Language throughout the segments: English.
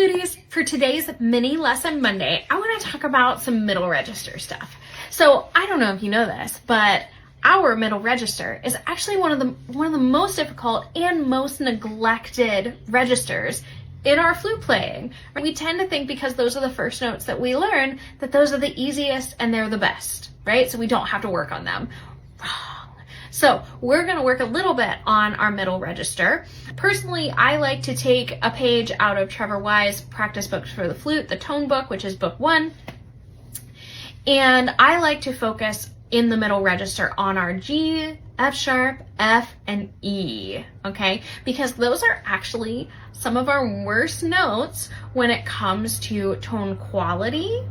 Fluties, for today's mini lesson Monday, I want to talk about some middle register stuff. So I don't know if you know this, but our middle register is actually one of the most difficult and most neglected registers in our flute playing. We tend to think because those are the first notes that we learn that those are the easiest and they're the best, right? So we don't have to work on them. So we're going to work a little bit on our middle register. Personally, I like to take a page out of Trevor Wise' practice books for the flute, the tone book, which is book 1. And I like to focus in the middle register on our G, F sharp, F, and E, okay? Because those are actually some of our worst notes when it comes to tone quality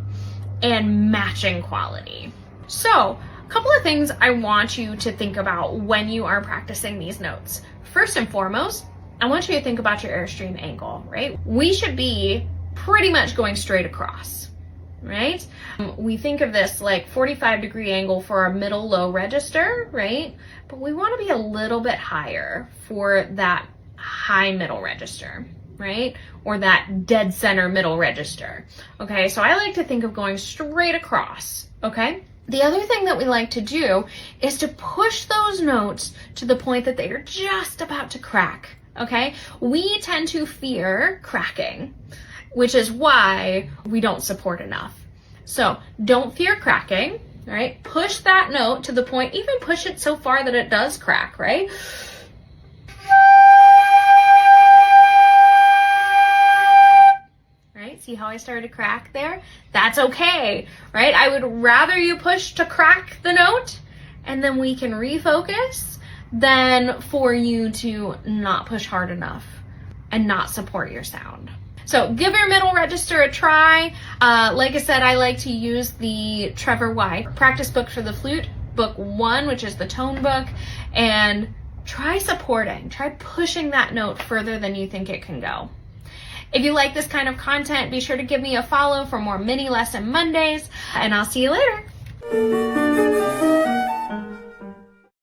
and matching quality. So, a couple of things I want you to think about when you are practicing these notes. First and foremost, I want you to think about your airstream angle, right? We should be pretty much going straight across, right? We think of this like 45-degree angle for our middle low register, right? But we want to be a little bit higher for that high middle register, right? Or that dead center middle register. Okay, so I like to think of going straight across, okay? The other thing that we like to do is to push those notes to the point that they are just about to crack, okay? We tend to fear cracking, which is why we don't support enough. So don't fear cracking, right? Push that note to the point, even push it so far that it does crack, right? See how I started to crack there? That's okay, right? I would rather you push to crack the note and then we can refocus than for you to not push hard enough and not support your sound. So give your middle register a try. Like I said, I like to use the Trevor Wise practice book for the flute, book 1, which is the tone book, and try supporting, try pushing that note further than you think it can go. If you like this kind of content, be sure to give me a follow for more mini lesson Mondays, and I'll see you later.